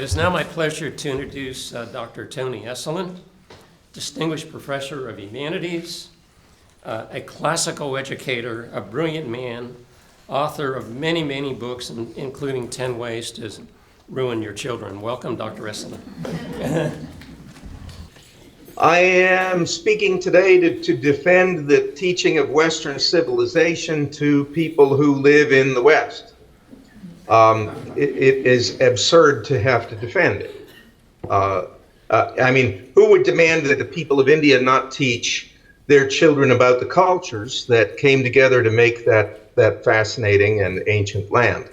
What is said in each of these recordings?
It is now my pleasure to introduce Dr. Tony Esolen, Distinguished Professor of Humanities, a classical educator, a brilliant man, author of many, many books, including 10 Ways to Ruin Your Children. Welcome, Dr. Esolen. I am speaking today to defend the teaching of Western civilization to people who live in the West. It is absurd to have to defend it. I mean, who would demand that the people of India not teach their children about the cultures that came together to make that fascinating and ancient land?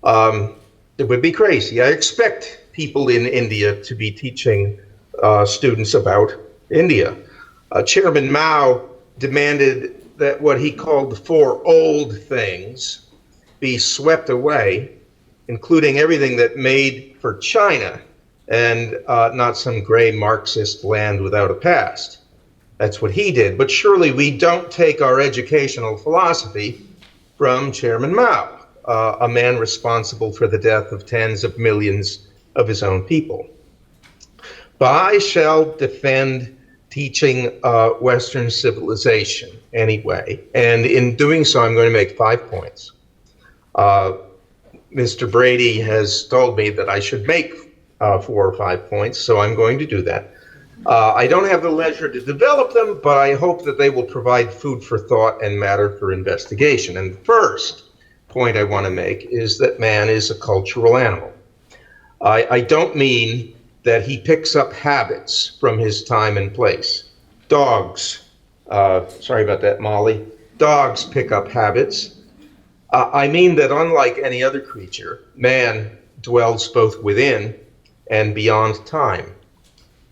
It would be crazy. I expect people in India to be teaching students about India. Chairman Mao demanded that what he called the four old things be swept away, including everything that made for China and not some gray Marxist land without a past. That's what he did. But surely we don't take our educational philosophy from Chairman Mao, a man responsible for the death of tens of millions of his own people. But I shall defend teaching Western civilization anyway, and in doing so, I'm going to make 5 points. Mr. Brady has told me that I should make 4 or 5 points, so I'm going to do that. I don't have the leisure to develop them, but I hope that they will provide food for thought and matter for investigation. And the first point I want to make is that man is a cultural animal. I don't mean that he picks up habits from his time and place. Dogs, sorry about that, Molly. Dogs pick up habits. I mean that unlike any other creature, man dwells both within and beyond time.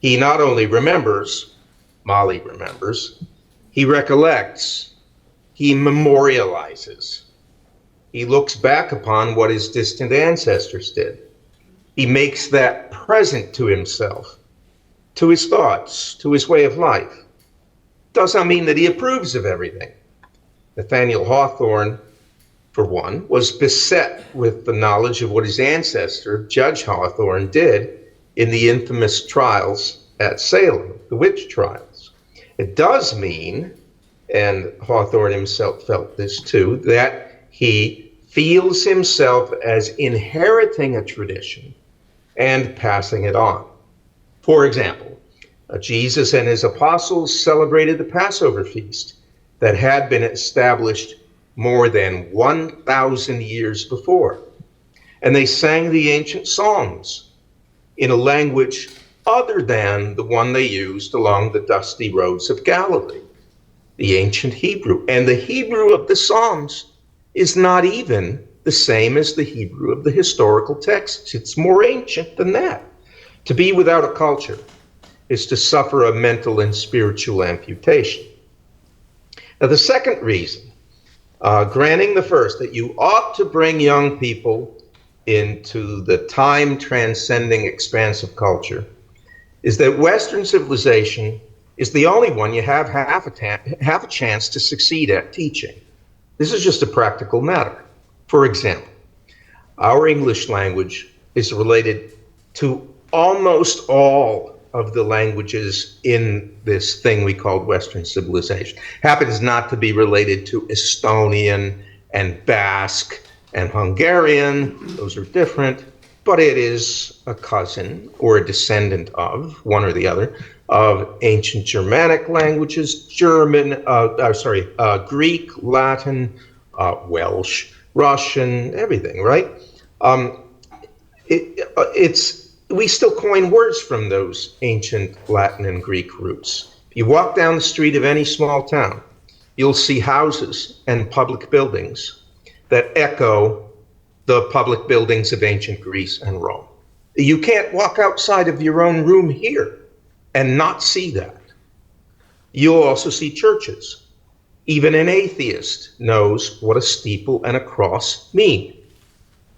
He not only remembers, Molly remembers, he recollects, he memorializes. He looks back upon what his distant ancestors did. He makes that present to himself, to his thoughts, to his way of life. Does not mean that he approves of everything. Nathaniel Hawthorne, for one, was beset with the knowledge of what his ancestor, Judge Hawthorne, did in the infamous trials at Salem, the witch trials. It does mean, and Hawthorne himself felt this too, that he feels himself as inheriting a tradition and passing it on. For example, Jesus and his apostles celebrated the Passover feast that had been established more than 1,000 years before. And they sang the ancient psalms in a language other than the one they used along the dusty roads of Galilee, the ancient Hebrew. And the Hebrew of the psalms is not even the same as the Hebrew of the historical texts. It's more ancient than that. To be without a culture is to suffer a mental and spiritual amputation. Now, the second reason, granting the first, that you ought to bring young people into the time-transcending expanse of culture, is that Western civilization is the only one you have half a chance to succeed at teaching. This is just a practical matter. For example, our English language is related to almost all of the languages in this thing we call Western civilization. Happens not to be related to Estonian and Basque and Hungarian. Those are different, but it is a cousin or a descendant of, one or the other, of ancient Germanic languages, Greek, Latin, Welsh, Russian, everything, right? We still coin words from those ancient Latin and Greek roots. If you walk down the street of any small town, you'll see houses and public buildings that echo the public buildings of ancient Greece and Rome. You can't walk outside of your own room here and not see that. You'll also see churches. Even an atheist knows what a steeple and a cross mean.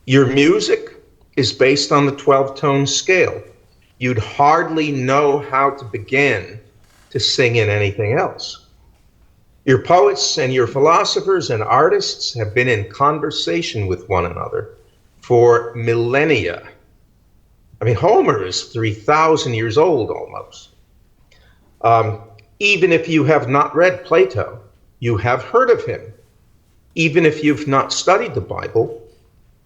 Your music is based on the 12-tone scale. You'd hardly know how to begin to sing in anything else. Your poets and your philosophers and artists have been in conversation with one another for millennia. I mean, Homer is 3,000 years old almost. Even if you have not read Plato, you have heard of him. Even if you've not studied the Bible,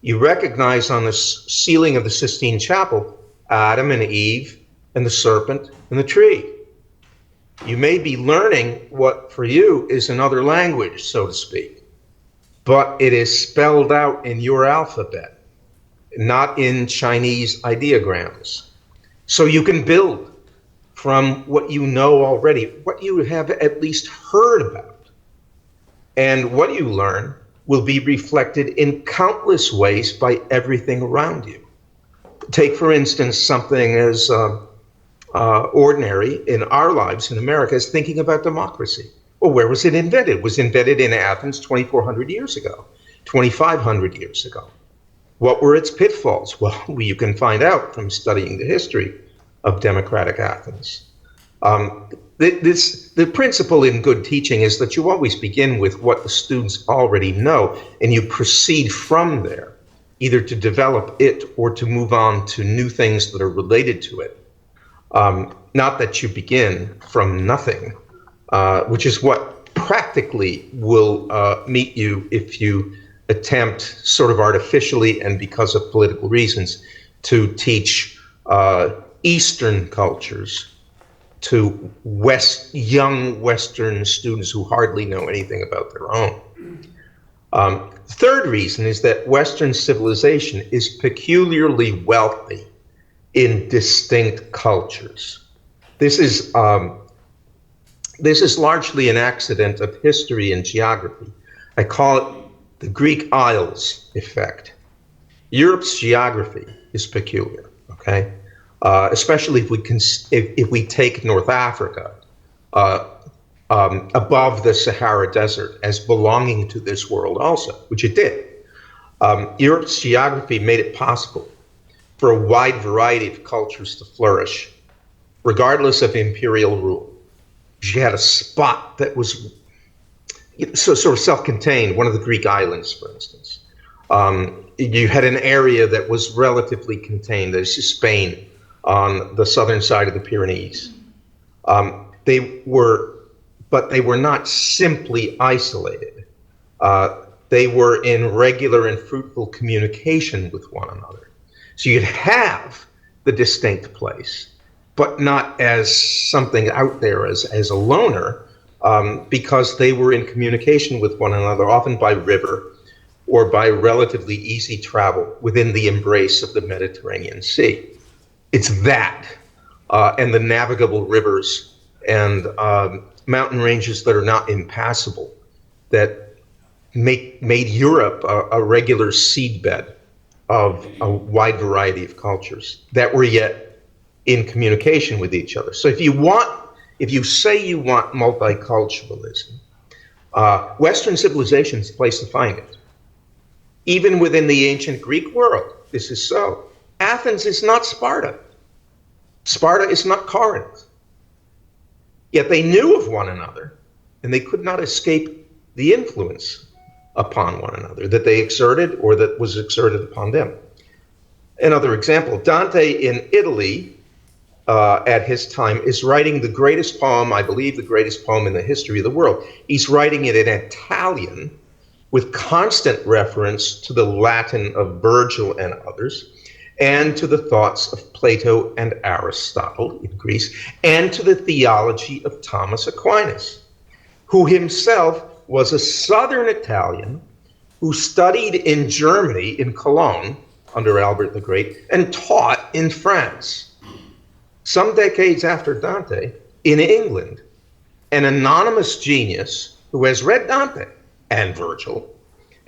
you recognize on the ceiling of the Sistine Chapel Adam and Eve and the serpent and the tree. You may be learning what for you is another language, so to speak, but it is spelled out in your alphabet, not in Chinese ideograms. So you can build from what you know already, what you have at least heard about. And what you learn will be reflected in countless ways by everything around you. Take, for instance, something as ordinary in our lives in America as thinking about democracy. Well, where was it invented? It was invented in Athens 2,400 years ago, 2,500 years ago. What were its pitfalls? Well, you can find out from studying the history of democratic Athens. The principle in good teaching is that you always begin with what the students already know, and you proceed from there, either to develop it or to move on to new things that are related to it. Not that you begin from nothing, which is what practically will meet you if you attempt sort of artificially and because of political reasons to teach Eastern cultures to young Western students who hardly know anything about their own. Third reason is that Western civilization is peculiarly wealthy in distinct cultures. This is largely an accident of history and geography. I call it the Greek Isles effect. Europe's geography is peculiar, okay? Especially if we take North Africa above the Sahara Desert as belonging to this world also, which it did. Europe's geography made it possible for a wide variety of cultures to flourish, regardless of imperial rule. You had a spot that was sort of self-contained, one of the Greek islands, for instance. You had an area that was relatively contained, as Spain, on the southern side of the Pyrenees. They were not simply isolated. They were in regular and fruitful communication with one another. So you'd have the distinct place, but not as something out there as a loner, because they were in communication with one another, often by river or by relatively easy travel within the embrace of the Mediterranean Sea. It's that, and the navigable rivers and mountain ranges that are not impassable that made Europe a regular seedbed of a wide variety of cultures that were yet in communication with each other. So if you say you want multiculturalism, Western civilization is the place to find it. Even within the ancient Greek world, this is so. Athens is not Sparta. Sparta is not Corinth. Yet they knew of one another, and they could not escape the influence upon one another that they exerted or that was exerted upon them. Another example, Dante in Italy at his time is writing the greatest poem, I believe the greatest poem in the history of the world. He's writing it in Italian with constant reference to the Latin of Virgil and others, and to the thoughts of Plato and Aristotle in Greece, and to the theology of Thomas Aquinas, who himself was a Southern Italian who studied in Germany, in Cologne, under Albert the Great, and taught in France. Some decades after Dante, in England, an anonymous genius who has read Dante and Virgil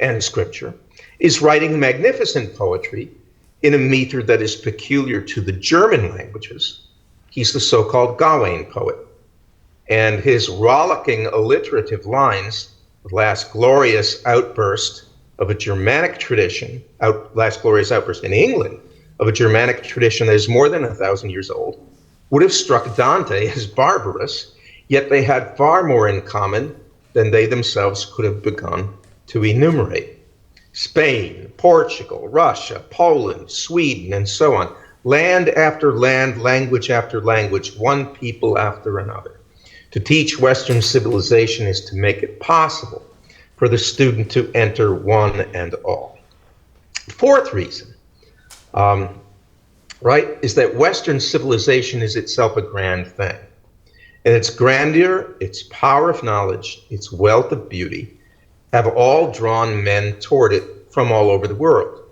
and Scripture is writing magnificent poetry in a meter that is peculiar to the German languages. He's the so-called Gawain poet. And his rollicking alliterative lines, the last glorious outburst of a Germanic tradition, last glorious outburst in England of a Germanic tradition that is more than 1,000 years old, would have struck Dante as barbarous, yet they had far more in common than they themselves could have begun to enumerate. Spain, Portugal, Russia, Poland, Sweden, and so on, land after land, language after language, one people after another. To teach Western civilization is to make it possible for the student to enter one and all. Fourth reason, right, is that Western civilization is itself a grand thing. And its grandeur, its power of knowledge, its wealth of beauty have all drawn men toward it from all over the world,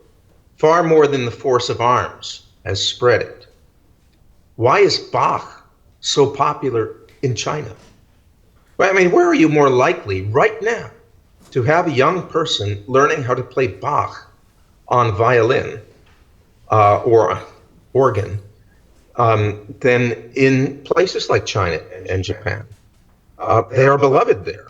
far more than the force of arms has spread it. Why is Bach so popular in China? Well, I mean, where are you more likely right now to have a young person learning how to play Bach on violin or organ than in places like China and Japan? They are beloved there.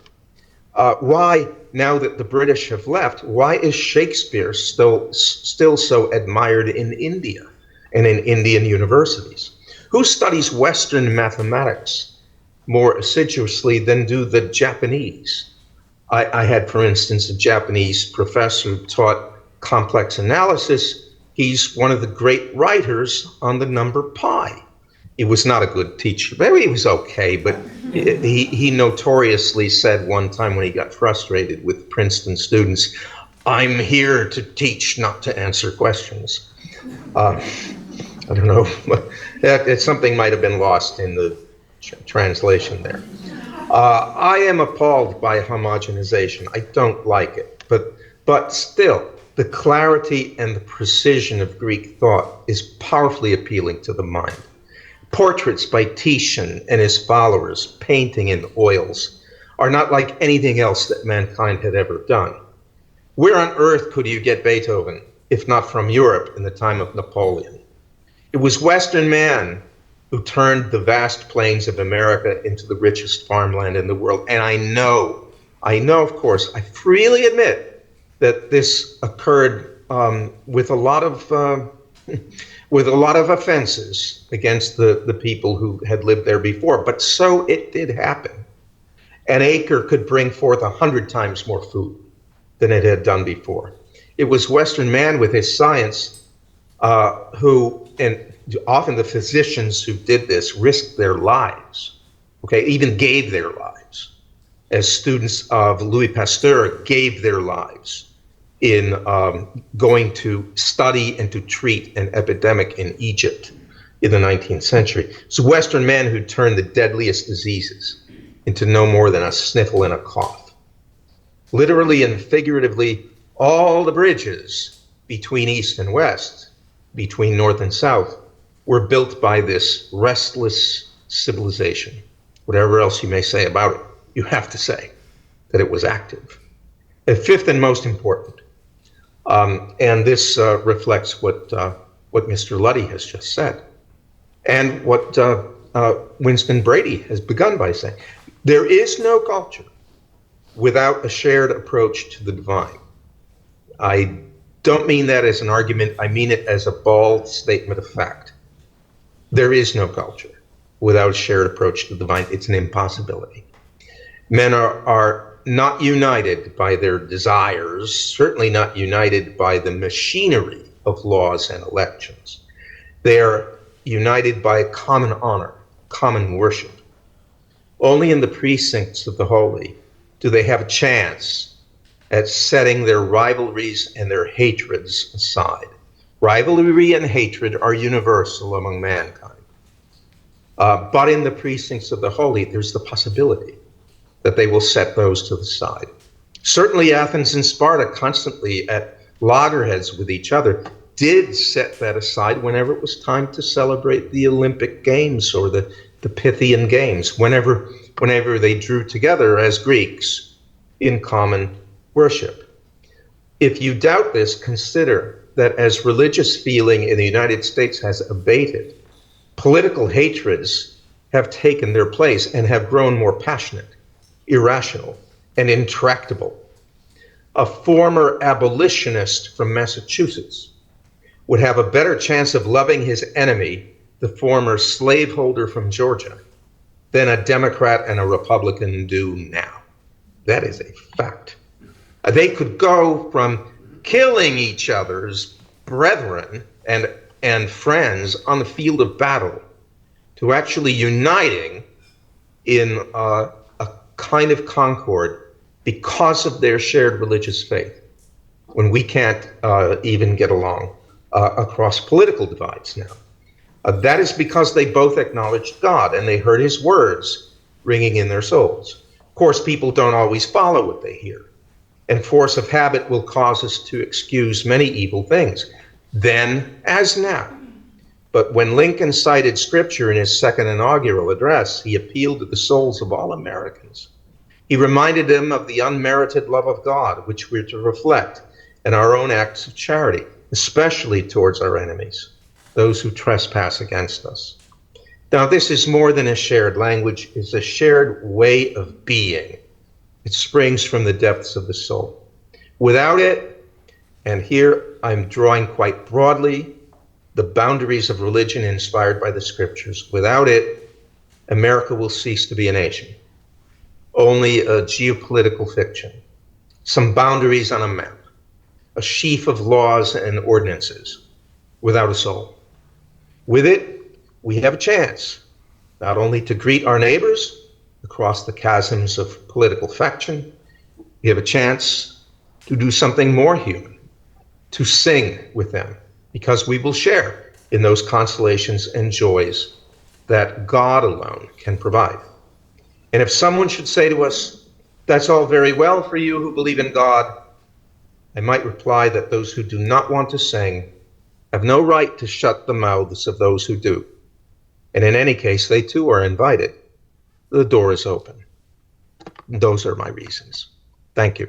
Why, now that the British have left, why is Shakespeare still so admired in India and in Indian universities? Who studies Western mathematics more assiduously than do the Japanese? I had, for instance, a Japanese professor who taught complex analysis. He's one of the great writers on the number pi. He was not a good teacher. Maybe he was okay, but he notoriously said one time when he got frustrated with Princeton students, "I'm here to teach, not to answer questions." I don't know. Something might have been lost in the translation there. I am appalled by homogenization. I don't like it. But still, the clarity and the precision of Greek thought is powerfully appealing to the mind. Portraits by Titian and his followers, painting in oils, are not like anything else that mankind had ever done. Where on earth could you get Beethoven, if not from Europe in the time of Napoleon? It was Western man who turned the vast plains of America into the richest farmland in the world. And I know, of course, I freely admit that this occurred with a lot of offenses against the people who had lived there before, but so it did happen. An acre could bring forth 100 times more food than it had done before. It was Western man with his science who, and often the physicians who did this, risked their lives, okay, even gave their lives, as students of Louis Pasteur gave their lives in going to study and to treat an epidemic in Egypt in the 19th century. It's Western men who turned the deadliest diseases into no more than a sniffle and a cough. Literally and figuratively, all the bridges between East and West, between North and South, were built by this restless civilization. Whatever else you may say about it, you have to say that it was active. And fifth and most important, and this reflects what Mr. Luddy has just said, and what Winston Brady has begun by saying. There is no culture without a shared approach to the divine. I don't mean that as an argument, I mean it as a bald statement of fact. There is no culture without a shared approach to the divine. It's an impossibility. Men are not united by their desires, certainly not united by the machinery of laws and elections. They are united by a common honor, common worship. Only in the precincts of the holy do they have a chance at setting their rivalries and their hatreds aside. Rivalry and hatred are universal among mankind. But in the precincts of the holy, there's the possibility that they will set those to the side. Certainly Athens and Sparta, constantly at loggerheads with each other, did set that aside whenever it was time to celebrate the Olympic Games or the Pythian Games, whenever they drew together as Greeks in common worship. If you doubt this, consider that as religious feeling in the United States has abated, political hatreds have taken their place and have grown more passionate, irrational, and intractable. A former abolitionist from Massachusetts would have a better chance of loving his enemy, the former slaveholder from Georgia, than a Democrat and a Republican do now. That is a fact. They could go from killing each other's brethren and and friends on the field of battle to actually uniting in a kind of concord because of their shared religious faith, when we can't even get along across political divides now. That is because they both acknowledged God and they heard his words ringing in their souls. Of course, people don't always follow what they hear, and force of habit will cause us to excuse many evil things, then as now. But when Lincoln cited scripture in his second inaugural address, he appealed to the souls of all Americans. He reminded them of the unmerited love of God, which we're to reflect in our own acts of charity, especially towards our enemies, those who trespass against us. Now, this is more than a shared language, it's a shared way of being. It springs from the depths of the soul. Without it, and here I'm drawing quite broadly the boundaries of religion inspired by the scriptures, without it, America will cease to be a nation. Only a geopolitical fiction, some boundaries on a map, a sheaf of laws and ordinances, without a soul. With it, we have a chance, not only to greet our neighbors across the chasms of political faction, we have a chance to do something more human, to sing with them, because we will share in those consolations and joys that God alone can provide. And if someone should say to us, that's all very well for you who believe in God, I might reply that those who do not want to sing have no right to shut the mouths of those who do. And in any case, they too are invited. The door is open. Those are my reasons. Thank you.